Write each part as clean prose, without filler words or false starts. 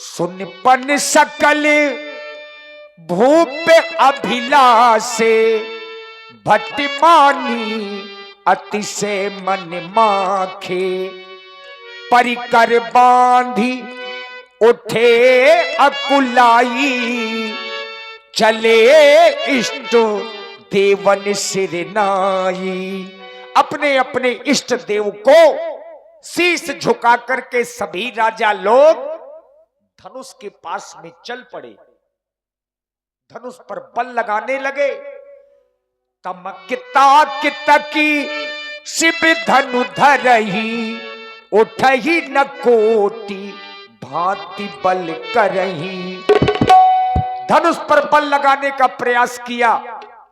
सुनपन सकल भूप अभिलाषे भट्टिमानी अतिशय मन माखे। परिकर बांधी उठे अकुलाई चले इष्ट देवन सिरनाई। अपने अपने इष्ट देव को शीश झुका करके सभी राजा लोग धनुष के पास में चल पड़े, धनुष पर बल लगाने लगे। तमकता कितकी शिव धनु धरही उठही न कोटि भांति बल करही। धनुष पर बल लगाने का प्रयास किया,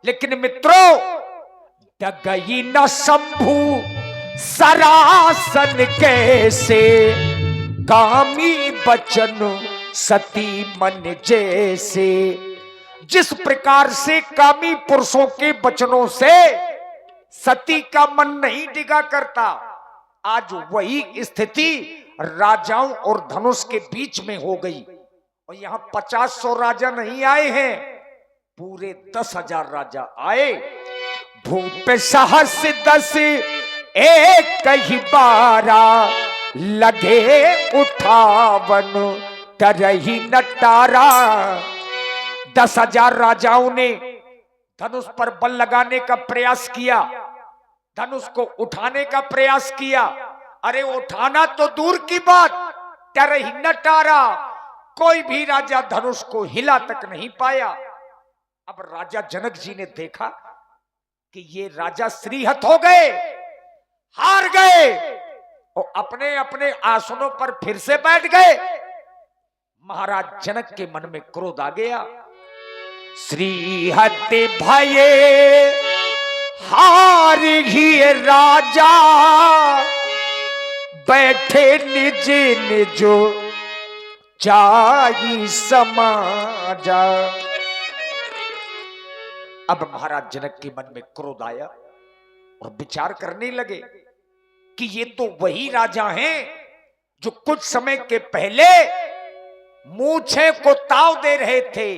लेकिन मित्रों डगई न शंभु सरासन कैसे। कामी बचन सती मन जैसे। जिस प्रकार से कामी पुरुषों के वचनों से सती का मन नहीं डिगा करता, आज वही स्थिति राजाओं और धनुष के बीच में हो गई। और यहां 50-100 राजा नहीं आए हैं, पूरे 10,000 राजा आए। भूप सहस 10 एक ही बारा लगे उठावन करही नटारा। 10,000 राजाओं ने धनुष पर बल लगाने का प्रयास किया, धनुष को उठाने का प्रयास किया। अरे उठाना तो दूर की बात, करही नटारा, कोई भी राजा धनुष को हिला तक नहीं पाया। अब राजा जनक जी ने देखा कि ये राजा श्रीहत हो गए, हार गए, और अपने अपने आसनों पर फिर से बैठ गए। महाराज जनक के मन में क्रोध आ गया। श्रीहत भये हार ही राजा बैठे निज निज जाई समाजा। अब महाराज जनक के मन में क्रोध आया और विचार करने लगे कि ये तो वही राजा हैं जो कुछ समय के पहले मूछे को ताव दे रहे थे,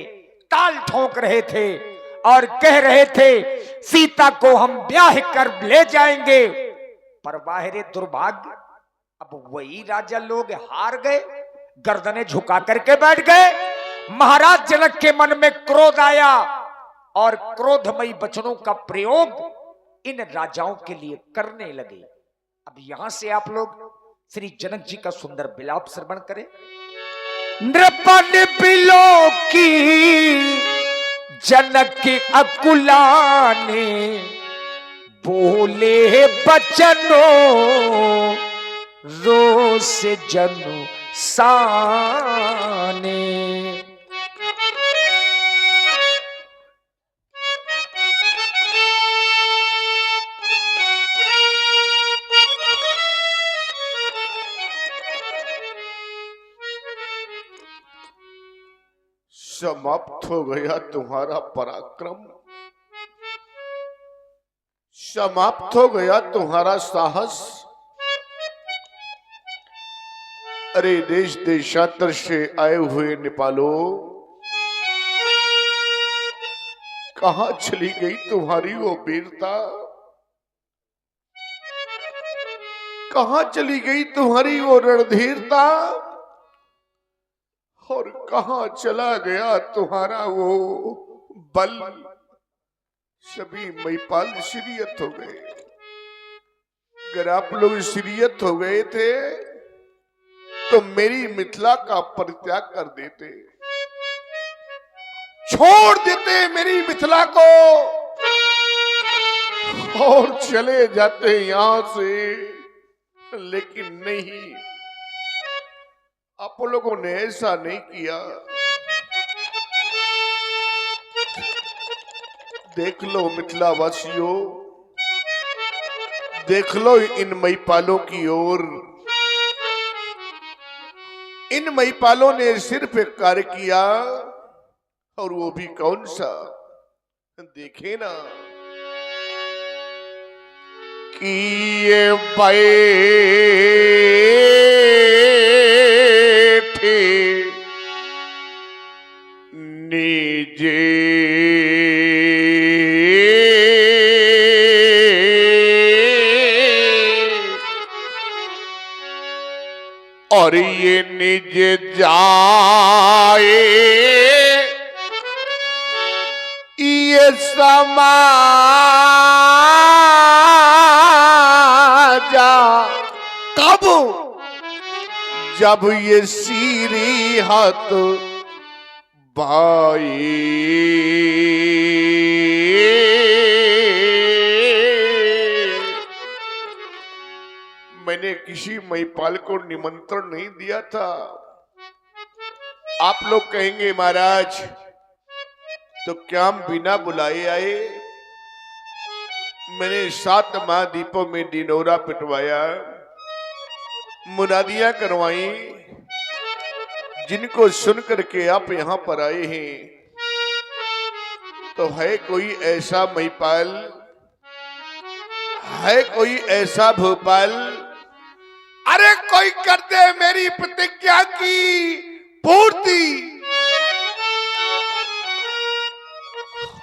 ताल ठोक रहे थे और कह रहे थे सीता को हम ब्याह कर ले जाएंगे। पर बाहरे दुर्भाग्य, अब वही राजा लोग हार गए, गर्दनें झुका करके बैठ गए। महाराज जनक के मन में क्रोध आया और क्रोधमयी वचनों का प्रयोग इन राजाओं के लिए करने लगे। अब यहां से आप लोग श्री जनक जी का सुंदर विलाप श्रवण करें। नृपन बिलो की जनक के अकुलाने बोले बचनो रोस जनु साने। समाप्त हो गया तुम्हारा पराक्रम, समाप्त हो गया तुम्हारा साहस। अरे देश देशांतर से आए हुए नेपालों, कहां चली गई तुम्हारी वो वीरता, कहां चली गई तुम्हारी वो रणधीरता, और कहां चला गया तुम्हारा वो बल। सभी महिपाल श्रीयत हो गए। अगर आप लोग श्रीयत हो गए थे तो मेरी मिथिला का परित्याग कर देते, छोड़ देते मेरी मिथिला को और चले जाते यहां से। लेकिन नहीं, आप लोगों ने ऐसा नहीं किया। देख लो मिथिला वासियों, देख लो इन महिपालों की ओर। इन महिपालों ने सिर्फ एक कार्य किया, और वो भी कौन सा, देखे ना कि ये बैठे निजे और ये निज जाए ये समाजा कब जब ये सीरी हाथ भाई मैंने किसी महिपाल को निमंत्रण नहीं दिया था। आप लोग कहेंगे महाराज तो क्या हम बिना बुलाए आए? मैंने 7 महाद्वीपों में दिनोरा पिटवाया, मुनादियां करवाई, जिनको सुन करके आप यहां पर आए हैं। तो है कोई ऐसा महिपाल, है कोई ऐसा भोपाल, अरे कोई कर दे मेरी प्रतिज्ञा की पूर्ति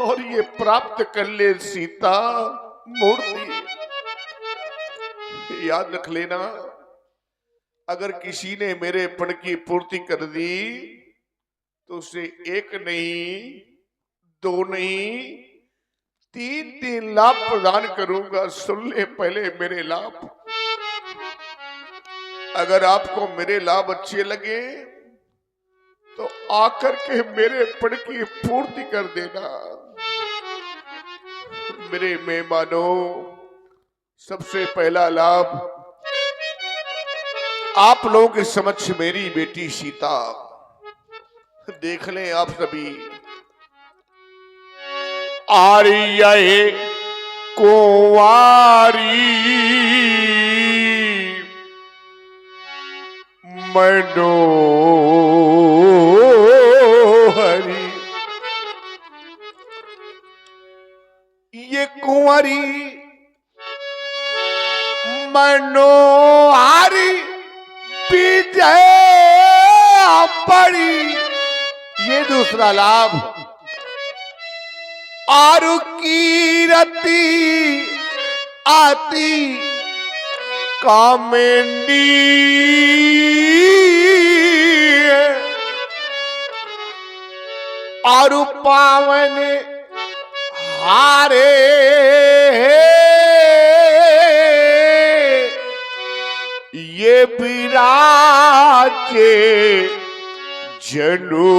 और ये प्राप्त कर ले सीता मूर्ति। याद रख लेना, अगर किसी ने मेरे पण की पूर्ति कर दी तो उसे 1 नहीं 2 नहीं 3 लाभ प्रदान करूंगा। सुन ले पहले मेरे लाभ। अगर आपको मेरे लाभ अच्छे लगे तो आकर के मेरे पण की पूर्ति कर देना। मेरे मेहमानों, सबसे पहला लाभ आप लोगों के समक्ष मेरी बेटी सीता देख लें आप सभी। आर्य कुंवारी मनोहरी, ये कुंवारी मनोहरी विजय पड़ी। ये दूसरा लाभ। आरु कीरति आती कामिनी, आरु पावन हारे ये विराजे जनो।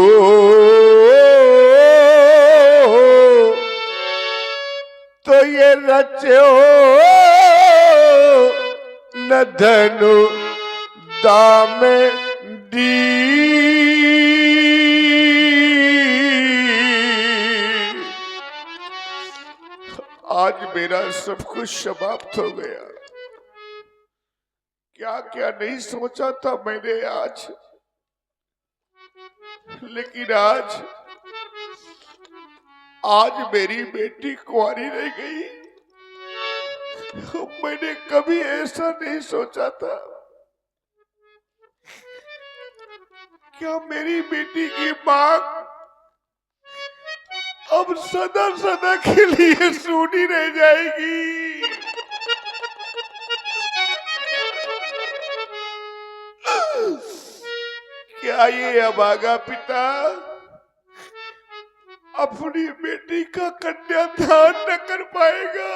तो ये रचो न धनु दाम दी। आज मेरा सब कुछ समाप्त हो गया। क्या क्या नहीं सोचा था मैंने आज, लेकिन आज मेरी बेटी कुंवारी रह गई। मैंने कभी ऐसा नहीं सोचा था। क्या मेरी बेटी की मांग अब सदा सदा के लिए सूनी रह जाएगी? क्या ये अभागा पिता अपनी बेटी का कन्यादान न कर पाएगा?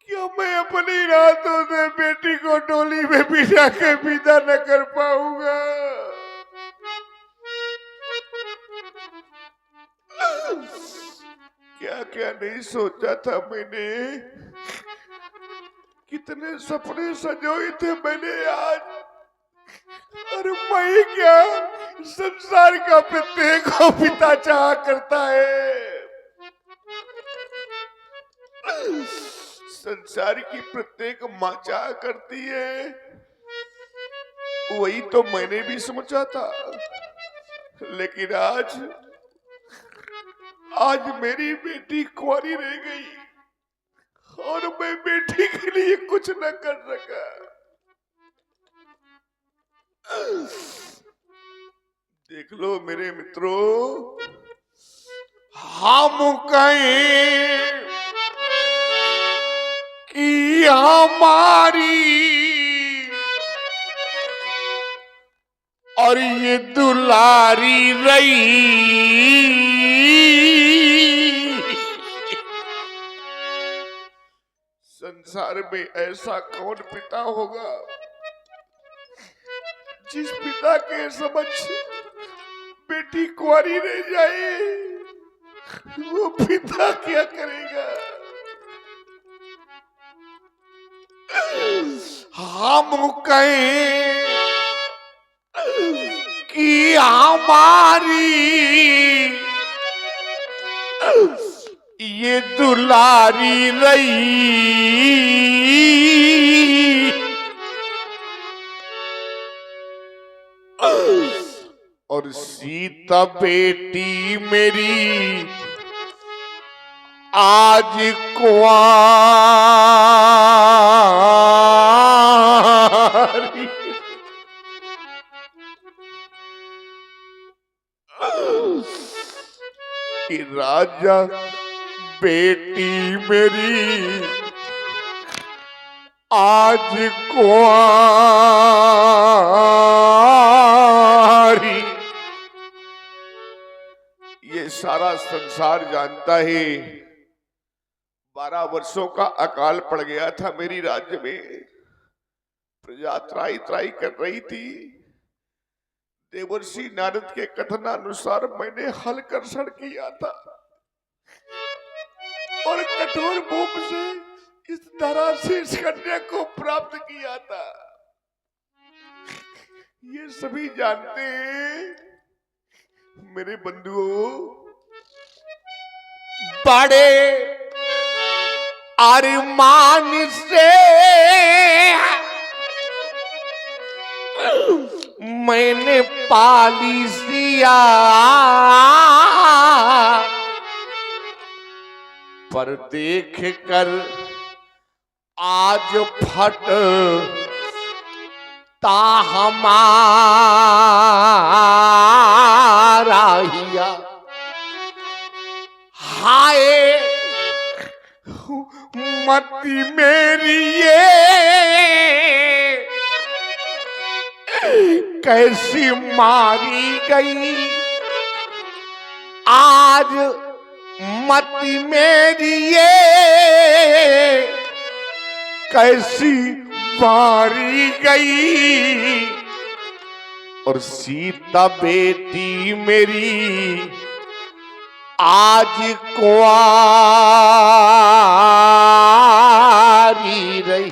क्या मैं अपनी रातों से बेटी को डोली में बिठा के विदा न कर पाऊंगा? क्या क्या नहीं सोचा था मैंने। कितने सपने सजोए थे मैंने आज। अरे मैं क्या, संसार का प्रत्येक पिता चाहा करता है। संसार की प्रत्येक मां चाहा करती है। वही तो मैंने भी सोचा था। लेकिन आज मेरी बेटी कुंवारी रह गई और मैं बेटी के लिए कुछ न कर सका। देख लो मेरे मित्रों, हम कहें कि हमारी और ये दुलारी रही, संसार में ऐसा कौन पिता होगा जिस पिता के समक्ष बेटी कुंवारी रह जाए? वो पिता क्या करेगा? हम कहें कि हमारी ये दुलारी रही, और सीता बेटी मेरी आज कुंवारी। कि राजा बेटी मेरी आज कुंवारी। ये सारा संसार जानता है 12 वर्षों का अकाल पड़ गया था मेरी राज्य में। प्रजा त्राई त्राई कर रही थी। देवर्षि नारद के कथनानुसार मैंने हल कर्षण किया था और कठोर भूप से इस धरा से इस कन्या को प्राप्त किया था। ये सभी जानते हैं मेरे बंधुओं। बड़े अरमान से मैंने पाली सिया, पर देख कर आज फट ता हमारा हिया। हाय मती मेरी ये कैसी मारी गई, आज मती मेरी ये कैसी मारी गई। और सीता बेटी मेरी आज कुंवारी रही।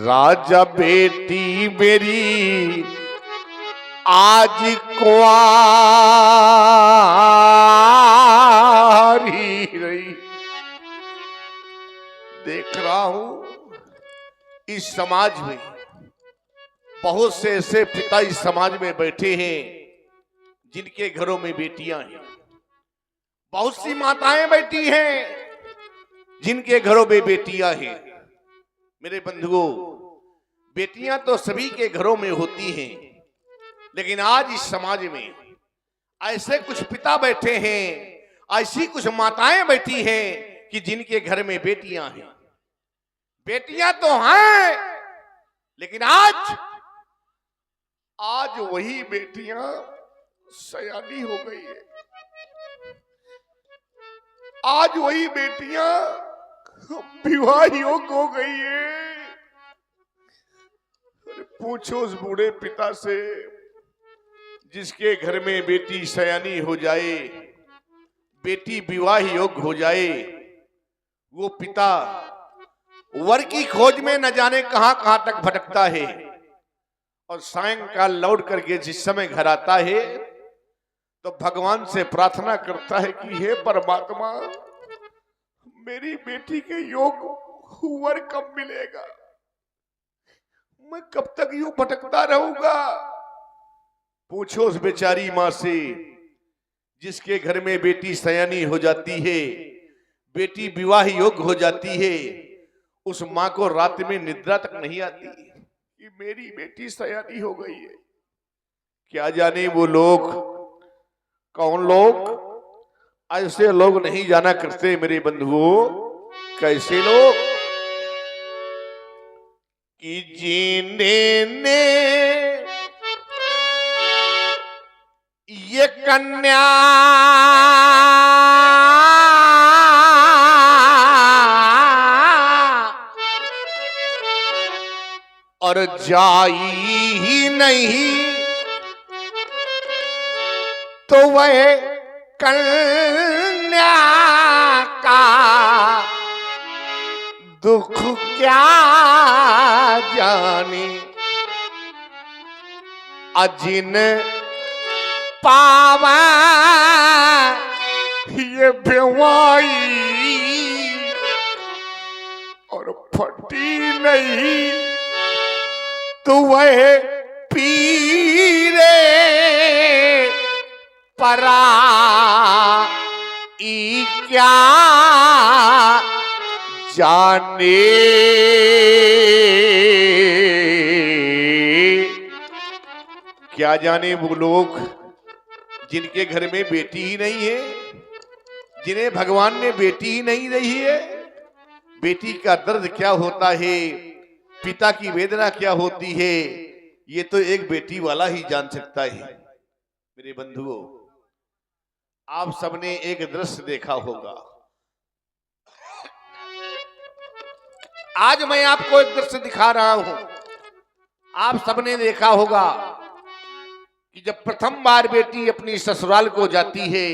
राजा बेटी मेरी आज कुंवारी रही। देख रहा हूं इस समाज में बहुत से ऐसे पिता इस समाज में बैठे हैं जिनके घरों में बेटियां हैं। बहुत सी माताएं बैठी हैं जिनके घरों में बेटियां हैं। मेरे बंधुओं, बेटियां तो सभी के घरों में होती हैं, लेकिन आज इस समाज में ऐसे कुछ पिता बैठे हैं, ऐसी कुछ माताएं बैठी हैं कि जिनके घर में बेटियां हैं। बेटियां तो हैं, लेकिन आज वही बेटियां सयानी हो गई है। आज वही बेटियां विवाह योग्य हो गई है। पूछो उस बूढ़े पिता से जिसके घर में बेटी सयानी हो जाए, बेटी विवाह योग्य हो जाए। वो पिता वर की खोज में न जाने कहां कहां तक भटकता है और सायंकाल लौट करके जिस समय घर आता है तो भगवान से प्रार्थना करता है कि हे परमात्मा, मेरी बेटी के योग वर कब मिलेगा? मैं कब तक यूं भटकता रहूंगा? पूछो उस बेचारी मां से जिसके घर में बेटी सयानी हो जाती है, बेटी विवाह योग्य हो जाती है। उस मां को रात में निद्रा तक नहीं आती कि मेरी बेटी सयानी हो गई है, क्या जाने वो लोग, कौन लोग, ऐसे लोग नहीं जाना करते मेरे बंधुओं। कैसे लोग कि जीने ने ये कन्या और जाई ही नहीं तो वह कन्या का दुख क्या जाने। अजिन पावा ये बेवाई और फटी नहीं तो वह पीरे परा ई क्या जाने। क्या जाने वो लोग जिनके घर में बेटी ही नहीं है, जिन्हें भगवान ने बेटी ही नहीं दी है। बेटी का दर्द क्या होता है, पिता की वेदना क्या होती है, ये तो एक बेटी वाला ही जान सकता है। मेरे बंधुओं, आप सबने एक दृश्य देखा होगा। आज मैं आपको एक दृश्य दिखा रहा हूं। आप सबने देखा होगा कि जब प्रथम बार बेटी अपनी ससुराल को जाती है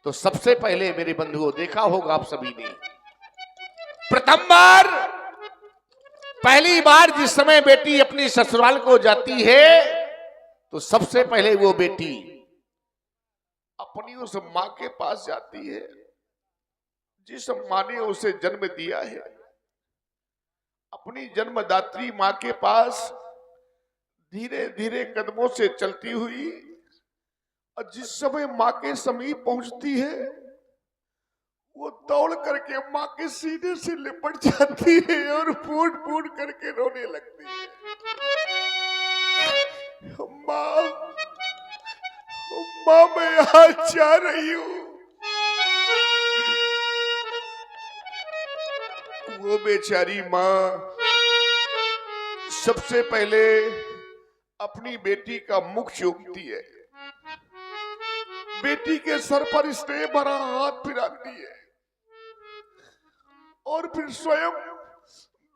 तो सबसे पहले मेरे बंधुओं देखा होगा आप सभी ने, प्रथम बार पहली बार जिस समय बेटी अपनी ससुराल को जाती है तो सबसे पहले वो बेटी अपनी उस मां के पास जाती है जिस मां ने उसे जन्म दिया है। अपनी जन्मदात्री मां के पास धीरे धीरे कदमों से चलती हुई और जिस समय मां के समीप पहुंचती है वो दौड़ करके मां के सीने से लिपट जाती है और फूट फूट करके रोने लगती है। मां, मां मैं आज जा रही हूं। वो बेचारी मां सबसे पहले अपनी बेटी का मुख चूमती है, बेटी के सर पर स्नेह भरा हाथ फिराती है और फिर स्वयं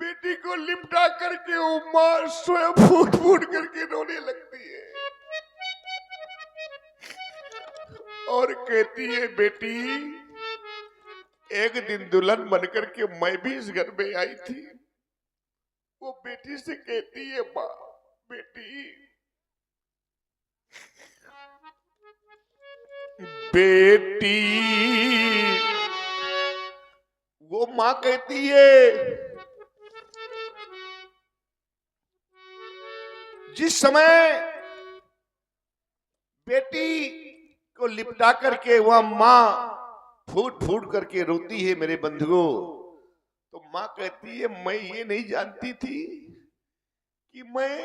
बेटी को लिपटा करके वो मां स्वयं फूट फूट करके रोने लगती है और कहती है, बेटी एक दिन दुल्हन बनकर के मैं भी इस घर में आई थी। वो बेटी से कहती है, मां बेटी, बेटी, वो मां कहती है, जिस समय बेटी को लिपटा करके वह मां फूट फूट करके रोती है मेरे बंधुओं, तो मां कहती है, मैं ये नहीं जानती थी कि मैं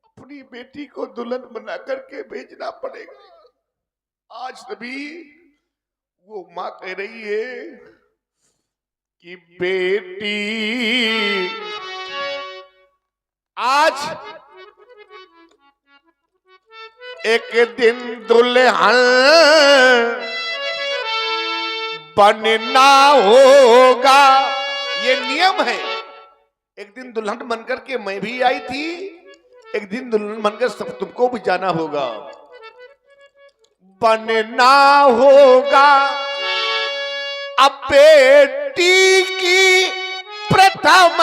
अपनी बेटी को दुल्हन बना करके भेजना पड़ेगा। आज तभी वो मां कह रही है कि बेटी आज एक दिन दुल्हन बनना होगा। ये नियम है। एक दिन दुल्हन बनकर के मैं भी आई थी, एक दिन दुल्हन बनकर सब तुमको भी जाना होगा, बनना होगा। अब बेटी की प्रथम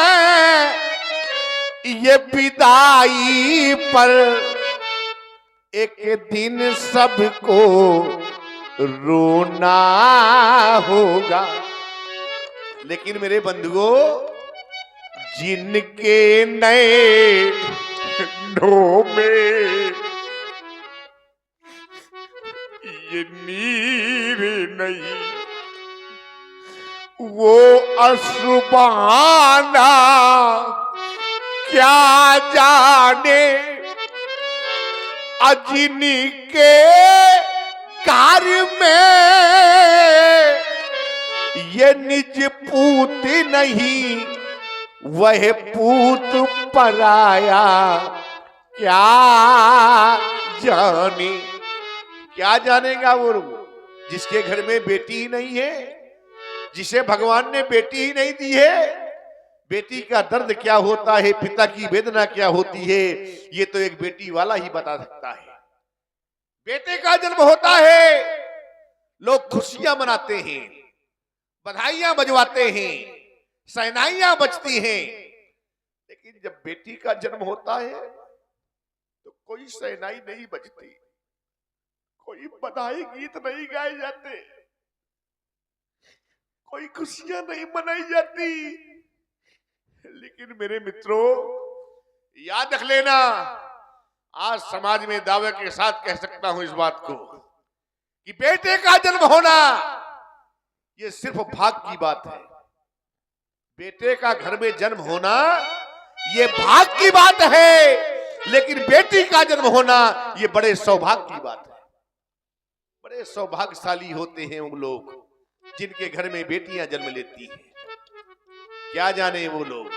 ये विदाई पर एक दिन सबको रोना होगा। लेकिन मेरे बंधुओं, जिनके नए नो में ये नीर नहीं, वो असुबहाना क्या जाने। अजिनी के कार्य में ये निज पूत नहीं वह पूत पराया, क्या जाने। क्या जानेगा वो जिसके घर में बेटी ही नहीं है, जिसे भगवान ने बेटी ही नहीं दी है। बेटी का दर्द क्या होता है, पिता की वेदना क्या होती है, ये तो एक बेटी वाला ही बता सकता है। बेटे का जन्म होता है, लोग खुशियां मनाते हैं, बधाइयां बजवाते हैं, शहनाइयां बजती हैं। लेकिन जब बेटी का जन्म होता है तो कोई शहनाई नहीं बजती, कोई बधाई गीत नहीं गाए जाते, कोई खुशियां नहीं मनाई जाती। लेकिन मेरे मित्रों, याद रख लेना, आज समाज में दावे के साथ कह सकता हूं इस बात को कि बेटे का जन्म होना यह सिर्फ भाग की बात है। बेटे का घर में जन्म होना यह भाग की बात है, लेकिन बेटी का जन्म होना यह बड़े सौभाग्य की बात है। बड़े सौभाग्यशाली होते हैं वो लोग जिनके घर में बेटियां जन्म लेती हैं। क्या जाने वो लोग।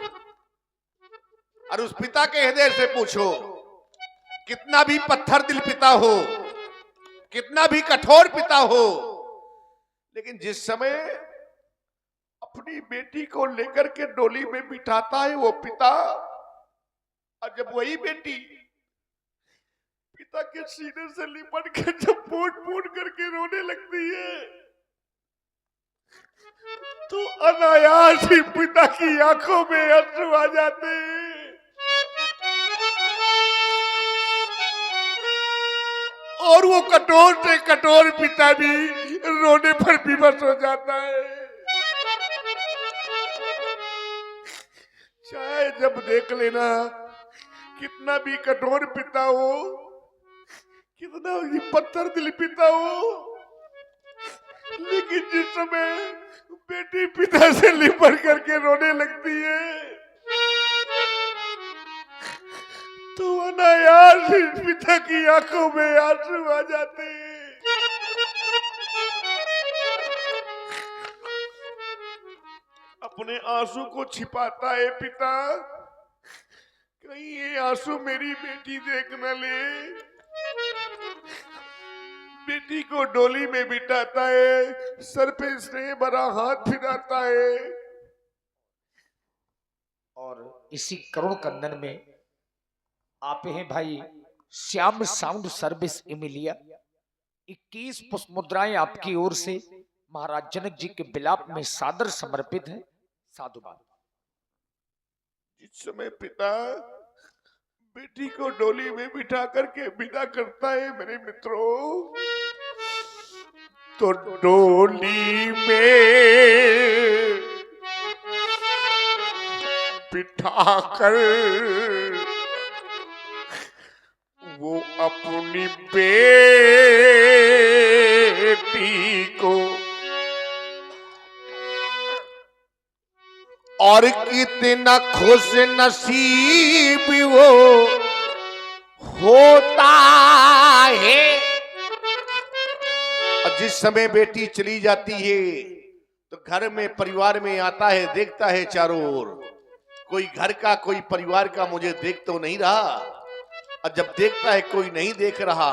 और उस पिता के हृदय से पूछो, कितना भी पत्थर दिल पिता हो, कितना भी कठोर पिता हो, लेकिन जिस समय अपनी बेटी को लेकर के डोली में बिठाता है वो पिता, और जब वही बेटी पिता के सीने से लिपट कर जब फूट फूट करके रोने लगती है, तो अनायास ही पिता की आंखों में आंसू आ जाते हैं। और वो कठोर से कठोर पिता भी रोने पर विवश हो जाता है। चाहे जब देख लेना कितना भी कठोर पिता हो, कितना भी पत्थर दिल पिता हो, लेकिन जिस समय बेटी पिता से लिपट करके रोने लगती है तो अनायास पिता की आंखों में आंसू आ जाते हैं। अपने आंसू को छिपाता है पिता, कहीं ये आंसू मेरी बेटी देख न ले। बेटी को डोली में बिठाता है, सर पे स्नेह भरा हाथ फिराता है। और इसी करुण कंदन में आप हैं भाई श्याम साउंड सर्विस इमिलिया। 21 पुष्प मुद्राएं आपकी ओर से महाराज जनक जी के बिलाप में सादर समर्पित है। साधुवाद। जिस समय पिता बेटी को डोली में बिठा करके विदा करता है मेरे मित्रों, तो डोली में बिठा कर वो अपनी बेटी को और कितना खुश नसीब वो होता है। और जिस समय बेटी चली जाती है तो घर में परिवार में आता है, देखता है चारों ओर, कोई घर का कोई परिवार का मुझे देख तो नहीं रहा। और जब देखता है कोई नहीं देख रहा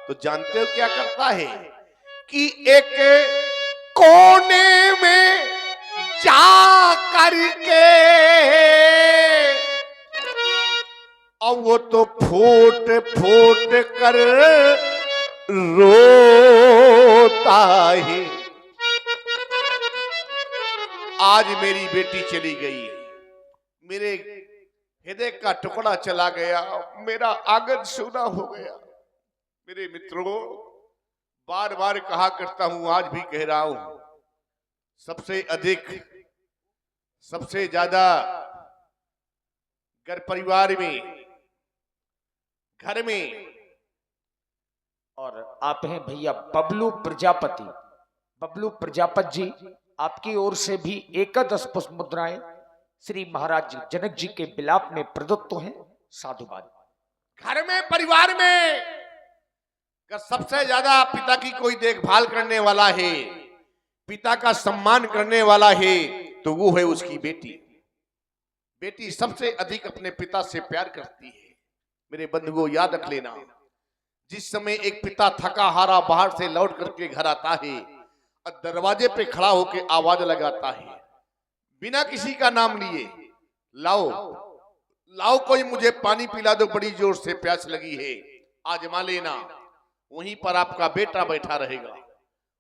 तो जानते हो क्या करता है कि एक कोने में जा करके और वो तो फूट फूट कर रोता है। आज मेरी बेटी चली गई है, मेरे हृदय का टुकड़ा चला गया, मेरा आंगन सूना हो गया। मेरे मित्रों, बार बार कहा करता हूं, आज भी कह रहा हूं, सबसे अधिक सबसे ज्यादा घर परिवार में, घर में, और आप हैं भैया बबलू प्रजापति। बबलू प्रजापति जी, आपकी ओर से भी 11 पुष्प मुद्राएं श्री महाराज जनक जी के बिलाप में प्रदत्त हैं। साधुवाद। घर में परिवार में कि सबसे ज्यादा पिता की कोई देखभाल करने वाला है, पिता का सम्मान करने वाला है, तो वो है उसकी बेटी। बेटी सबसे अधिक अपने पिता से प्यार करती है। मेरे बंधुओं याद रख लेना, जिस समय एक पिता थका हारा बाहर से लौट करके घर आता है और दरवाजे पे खड़ा होकर आवाज लगाता है बिना किसी का नाम लिए, लाओ लाओ कोई मुझे पानी पिला दो, बड़ी जोर से प्यास लगी है, आजमा लेना। वहीं पर आपका बेटा बैठा रहेगा,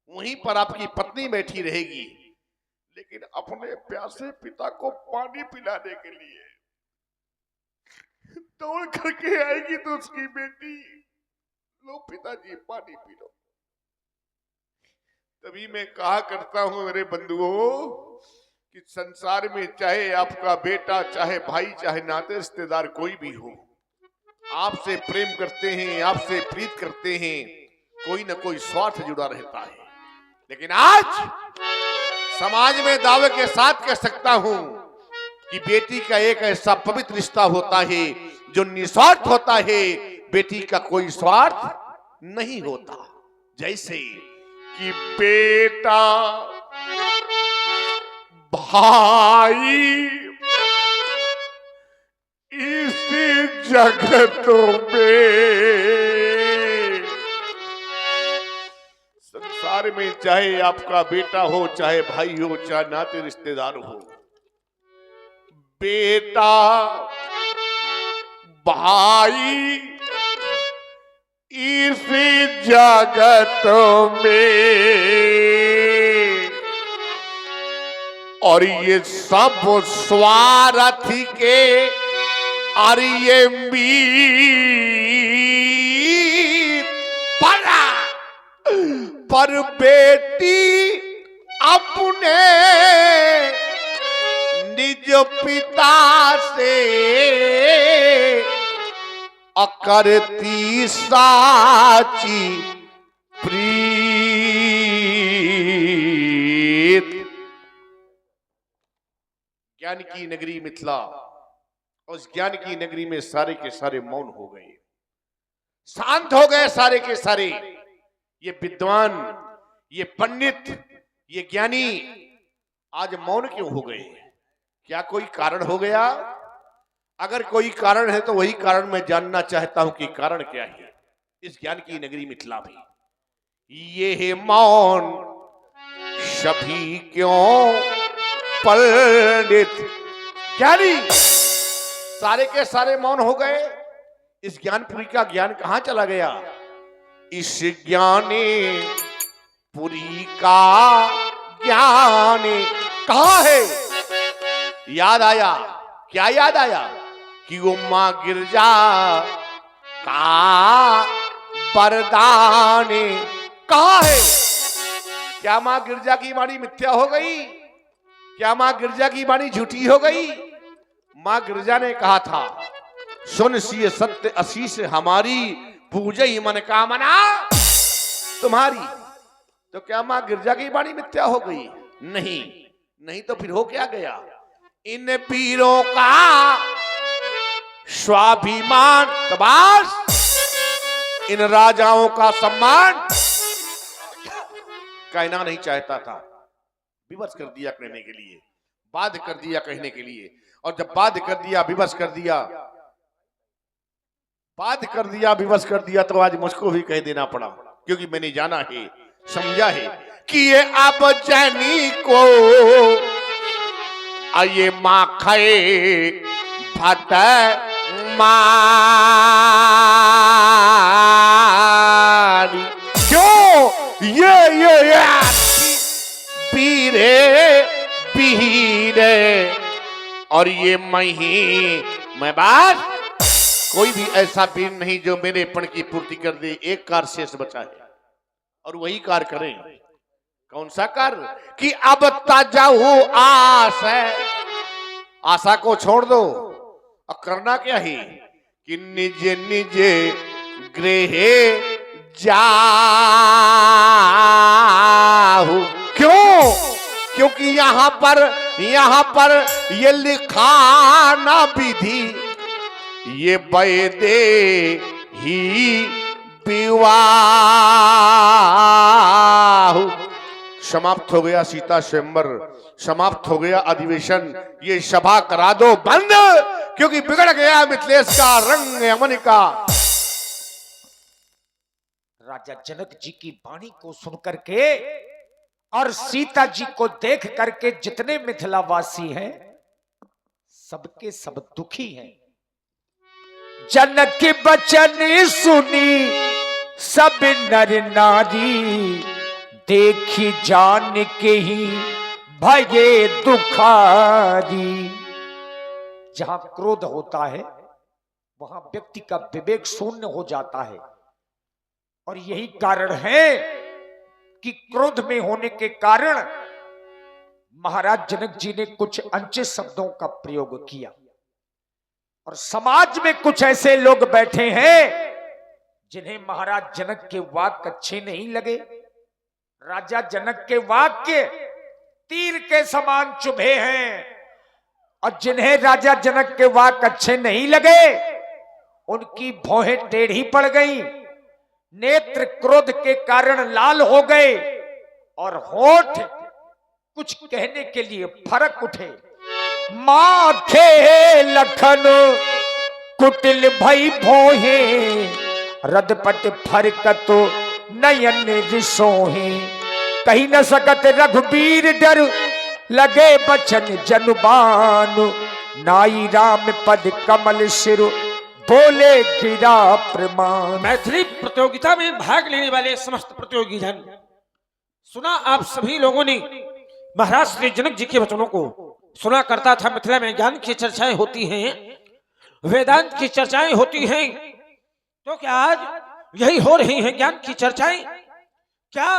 वहीं पर आपकी पत्नी बैठी रहेगी, लेकिन अपने प्यासे पिता को पानी पिलाने के लिए दौड़ करके आएगी तो उसकी बेटी, लो पिताजी पानी पी लो। तभी मैं कहा करता हूं मेरे बंधुओं कि संसार में चाहे आपका बेटा, चाहे भाई, चाहे नाते रिश्तेदार कोई भी हो, आपसे प्रेम करते हैं, आपसे प्रीत करते हैं, कोई ना कोई स्वार्थ जुड़ा रहता है। लेकिन आज समाज में दावे के साथ कह सकता हूं कि बेटी का एक ऐसा पवित्र रिश्ता होता है जो निस्वार्थ होता है, बेटी का कोई स्वार्थ नहीं होता। जैसे कि बेटा भाई इस जगत में, संसार में चाहे आपका बेटा हो, चाहे भाई हो, चाहे नाते रिश्तेदार हो, बेटा भाई इस जगत में, और ये सब स्वार्थ के और ये पर बेटी अपने निज पिता से करती साची प्रीत। ज्ञान की नगरी मिथिला, उस ज्ञान की नगरी में सारे के सारे मौन हो गए, शांत हो गए सारे के सारे। ये विद्वान, ये पंडित, ये ज्ञानी आज मौन क्यों हो गए? क्या कोई कारण हो गया? अगर कोई कारण है तो वही कारण मैं जानना चाहता हूं कि कारण क्या है इस ज्ञान की नगरी मिथिला में। ये है मौन सभी क्यों पंडित ज्ञानी, सारे के सारे मौन हो गए। इस ज्ञानपुरी का ज्ञान कहां चला गया? इस ज्ञानी पुरी का ज्ञान कहां है? याद आया, क्या याद आया? कि वो मां गिरजा का वरदान कहां है? क्या मां गिरजा की वाणी मिथ्या हो गई? क्या मां गिरजा की वाणी झूठी हो गई? मां गिरजा ने कहा था, सुन सी सत्य आशीष हमारी, पूजे ही मन कामना तुम्हारी। तो क्या मां गिरजा की वाणी मिथ्या हो गई? नहीं, नहीं तो फिर हो क्या गया? इन पीरों का स्वाभिमान तबास, इन राजाओं का सम्मान कहना नहीं चाहता था, विवश कर दिया कहने के लिए, बाध्य कर दिया कहने के लिए। और जब बाध्य कर दिया, विवश कर दिया, बाध्य कर दिया, विवश कर दिया, तो आज मुझको भी कह देना पड़ा, क्योंकि मैंने जाना है, समझा है कि ये अब जैनी को आइए माँ खाए भट मारी। क्यों ये पीरे पीरे और ये मैं बात, कोई भी ऐसा पीर नहीं जो मेरे पण की पूर्ति कर दे। एक कार्य शेष बचा है और वही कार्य करें। कौन सा कार्य? कि अब ताजाऊ आस है, आशा को छोड़ दो। और करना क्या है? कि निज निज गृह जाहु। क्यों? क्योंकि यहां पर ये लिखा ना विधि, ये बैदे ही विवाह। समाप्त हो गया सीता स्वयंवर, समाप्त हो गया अधिवेशन। ये सभा करा दो बंद, क्योंकि बिगड़ गया मिथिलेश का रंग अमन का। राजा जनक जी की वाणी को सुनकर के और सीता जी को देख करके जितने मिथिलावासी हैं सबके सब दुखी हैं। जनक के वचन सुनी सब नर नारी, देखी जान के ही भये दुखारी। जहां क्रोध होता है वहां व्यक्ति का विवेक शून्य हो जाता है, और यही कारण है कि क्रोध में होने के कारण महाराज जनक जी ने कुछ अनुचित शब्दों का प्रयोग किया। और समाज में कुछ ऐसे लोग बैठे हैं जिन्हें महाराज जनक के वाक्य अच्छे नहीं लगे। राजा जनक के वाक्य तीर के समान चुभे हैं, और जिन्हें राजा जनक के वाक्य अच्छे नहीं लगे उनकी भौहें टेढ़ी पड़ गई, नेत्र क्रोध के कारण लाल हो गए, और होठ कुछ कहने के लिए फरक उठे। माथे लखन कुटिल भई भोहे, रदपट फरकत नयन रिसोहे। कही न सकत रघुबीर डर, लगे बचन जनुबान। नाई राम पद कमल सिर, बोले गिरा प्रमाण। मैथिली प्रतियोगिता में भाग लेने वाले समस्त प्रतियोगी जन, सुना आप सभी लोगों ने महाराज श्री जनक जी के वचनों को सुना करता था। मिथिला में ज्ञान की चर्चाएं होती हैं, वेदांत की चर्चाएं होती हैं, तो क्या आज यही हो रही हैं ज्ञान की चर्चाएं? क्या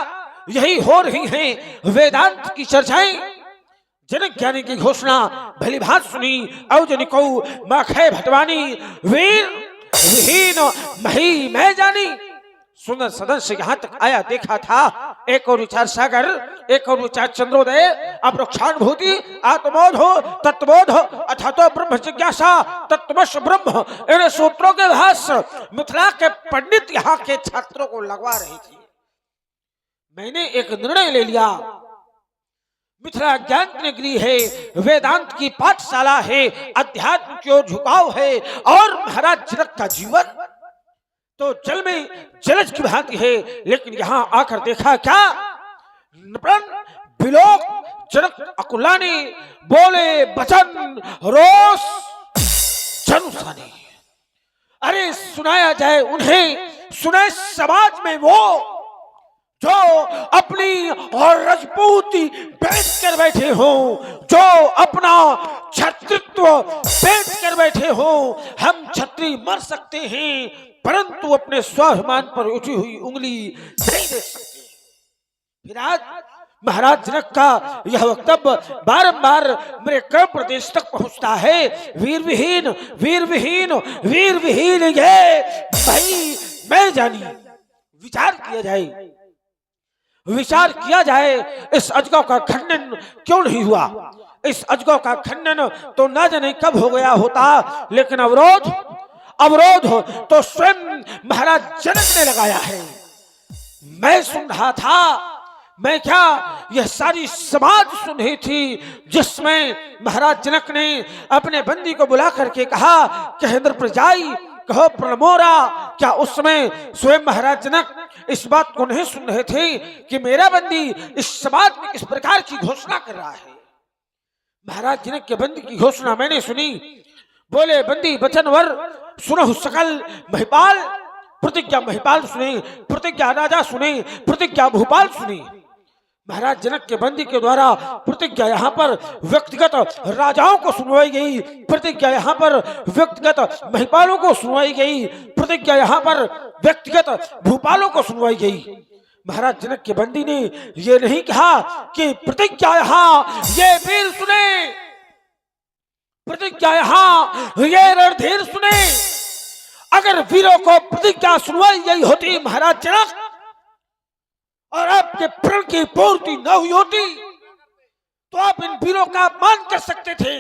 यही हो रही हैं वेदांत की चर्चाएं? जनक ज्ञानी की घोषणा भली भात सुनी, अवजनिको माखे भटवानी, वीर विहीन मही मैं जानी। सुंदर सदन से यहाँ तक आया देखा था, एक और विचार सागर, एक और विचार चंद्रोदय, अपरोक्षानुभूति, आत्मबोध हो, तत्वबोध अथा तो ब्रह्म जिज्ञासा, तत्वश ब्रह्म, इन सूत्रों के भाष्य मिथिला के पंडित यहाँ के छात्रों को लगवा रही थी। मैंने एक निर्णय ले लिया, मिथिला ज्ञान की नगरी है, वेदांत की पाठशाला है, अध्यात्म की ओर झुकाव है, और महाराज जनक का जीवन तो जल में जलज की भांति है। लेकिन यहाँ आकर देखा क्या, नृपण बिलोक जनक अकुलानी, बोले बचन रोष जनुसानी। अरे सुनाया जाए उन्हें, सुने समाज में वो जो अपनी और राजपूती बेच कर बैठे हो, जो अपना छत्रित्व बेच कर बैठे हो। हम छत्री मर सकते हैं परंतु अपने स्वाभिमान पर उठी हुई उंगली नहीं दे सकते। फिर आज महाराज जनक का यह वक्तव्य बारंबार मेरे कर्म प्रदेश तक पहुंचता है। वीर विहीन, वीर विहीन, वीर विहीन ये भाई मैं जानी। विचार किया जाए, विचार किया जाए, इस अजगव का खंडन क्यों नहीं हुआ? इस अजगव का खंडन तो ना जाने कब हो गया होता, लेकिन अवरोध तो स्वयं महाराज जनक ने लगाया है। मैं सुन रहा था, मैं क्या यह सारी समाज सुन रही थी, जिसमें महाराज जनक ने अपने बंदी को बुला करके कहा कि इंद्र प्रजाई कहो प्रणमोरा। क्या उस समय स्वयं महाराज जनक इस बात को नहीं सुन रहे थे कि मेरा बंदी इस समाज में किस प्रकार की घोषणा कर रहा है? महाराज जनक के बंदी की घोषणा मैंने सुनी। बोले बंदी वचनवर सुनहु सकल महिपाल, प्रतिज्ञा महिपाल सुने, प्रतिज्ञा राजा सुने, प्रतिज्ञा भूपाल सुने। महाराज जनक के बंदी के द्वारा प्रतिज्ञा यहाँ पर व्यक्तिगत राजाओं को सुनवाई गई, प्रतिज्ञा यहाँ पर व्यक्तिगत महिपालों को सुनवाई गई, प्रतिज्ञा यहाँ पर व्यक्तिगत भूपालों को सुनवाई गई। महाराज जनक के बंदी ने ये नहीं कहा कि प्रतिज्ञा यहाँ ये वीर सुने, प्रतिज्ञा यहाँ ये रणधीर सुने। अगर वीरों को प्रतिज्ञा सुनवाई गई होती महाराज जनक, और आपके प्रण की पूर्ति न हुई होती, तो आप इन वीरों का अपमान कर सकते थे।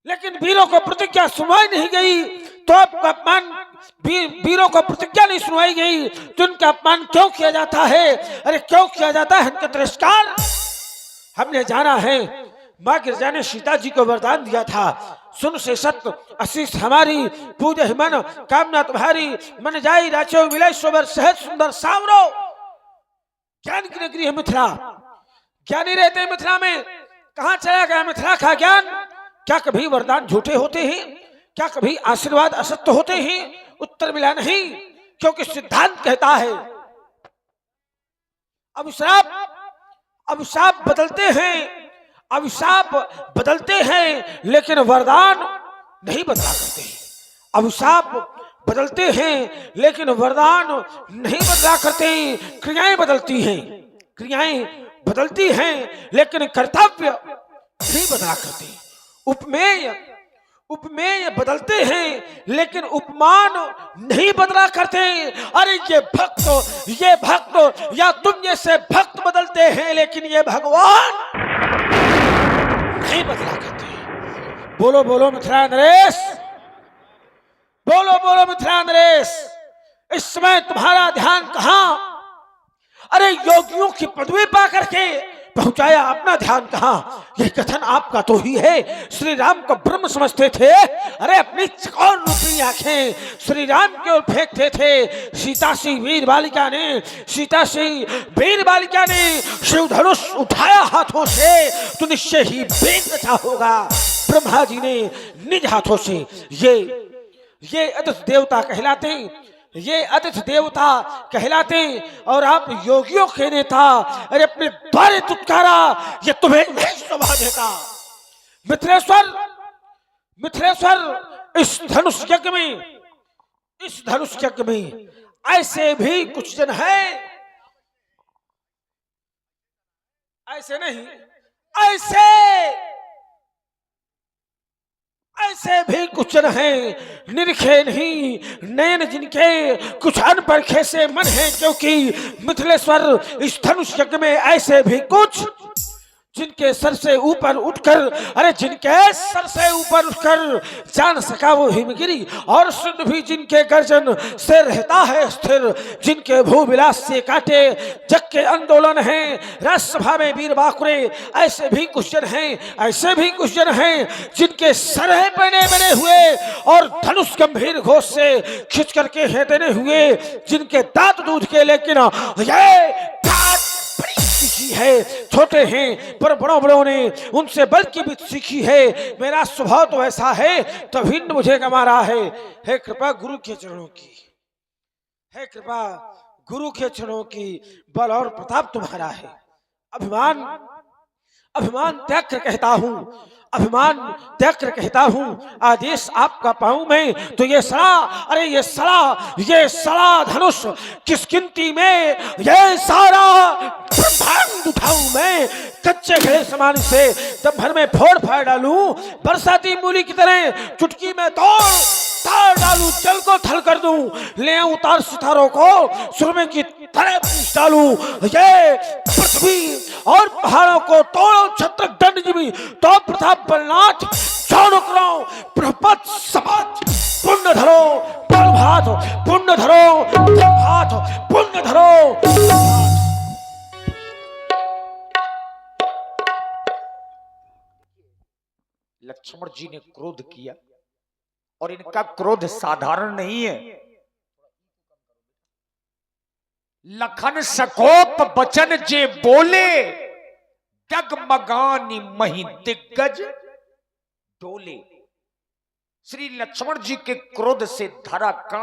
लेकिन वीरों को प्रतिज्ञा सुनवाई नहीं गई तो आपका अपमान वीरों को प्रतिज्ञा नहीं सुनवाई गई तो उनका अपमान क्यों किया जाता है? अरे क्यों किया जाता है इनका तिरस्कार? हमने जाना है माँ गिरजा ने सीता जी को वरदान दिया था, सुन से सत्य आशीष हमारी, पूजे मन कामना तुम्हारी, मन जाई राचो विलय सोबर सहज सुंदर सावरो। ज्ञान की नगरी है मिथिला, ज्ञानी रहते हैं मिथिला में। कहां चला गया मिथिला का ज्ञान? क्या कभी वरदान झूठे होते हैं? क्या कभी आशीर्वाद असत्य होते हैं? उत्तर मिला नहीं, क्योंकि सिद्धांत कहता है अभिशाप बदलते हैं, अभिशाप बदलते हैं लेकिन वरदान नहीं बदला करते। अभिशाप बदलते हैं लेकिन वरदान नहीं बदला करते। क्रियाएं बदलती हैं, क्रियाएं बदलती हैं लेकिन कर्तव्य नहीं बदला करते। उपमेय बदलते हैं लेकिन उपमान नहीं बदला करते। अरे ये भक्त या तुम जैसे भक्त बदलते हैं लेकिन ये भगवान नहीं बदला करते। बोलो बोलो मिथिला नरेश, बोलो बोलो मिथिला नरेश। इस समय तुम्हारा ध्यान कहां? अरे योगियों की पदवी पा करके पहुंचाया, अपना ध्यान कहां? यह कथन आपका तो ही है। श्री राम को ब्रह्म समझते थे, अरे अपनी चकोर रूपी आंखें श्री राम की ओर फेंकते थे। सीता सी वीर बालिका ने शिव धनुष उठाया हाथों से तो निश्चय ही भेद रचा होगा। ब्रह्मा जी ने निज हाथों से ये अतिथि देवता कहलाते, ये अतिथि देवता कहलाते और आप योगियों के नेता। अरे अपने द्वारे तुत्कारा, ये तुम्हें नहीं शोभा देता। मिथिलेश्वर इस धनुष यज्ञ में ऐसे भी कुछ जन है, ऐसे नहीं, ऐसे भी कुछ जन हैं निरखे नहीं नयन जिनके, कुछ अनपरखे से मन है। क्योंकि मिथिलेश्वर इस धनुष यज्ञ में ऐसे भी कुछ जिनके सर से ऊपर उठकर जान सका वो हिमगिरी, और सुन भी जिनके गर्जन से रहता है स्थिर, जिनके भूविलास से काटे जग के आंदोलन हैं। राज्यसभा में वीर बाकुरे ऐसे भी कुछ जन हैं जिनके सरह बने हुए और धनुष गंभीर घोष से खिंच करके है देने हुए, जिनके दांत दूध के लेकिन ये सीखी है। छोटे हैं पर बड़ों ने उनसे बल की भी सीखी है। मेरा स्वभाव तो ऐसा है, तभी मुझे गमा रहा है। हे कृपा गुरु के चरणों की, हे कृपा गुरु के चरणों की, बल और प्रताप तुम्हारा है। अभिमान त्याग कर कहता हूँ, आदेश आपका पाऊं मैं तो ये सड़ा धनुष किस गिनती में, ये सारा ब्रह्मांड उठाऊं मैं कच्चे घड़े समान से, तब भर में फोड़ फाड़ डालूं बरसाती मूली की तरह, चुटकी में तार डालूं, जल को थल कर दूं, ले उतार सितारों को सुरमे की तरह पीस डालूं, ये पृथ्वी और पहाड़ों को तोड़ो छत्र दंड जीवी, तो प्रताप बलनाथ चौड़ करो प्रपत समाज, पुण्य धरो बल भात, पुण्य धरो भात, पुण्य धरो। लक्ष्मण जी ने क्रोध किया और इनका क्रोध साधारण नहीं है। लखन सकोप बचन जे बोले, डगमगानी मही दिग्गज डोले। श्री लक्ष्मण जी के क्रोध से धरा कांप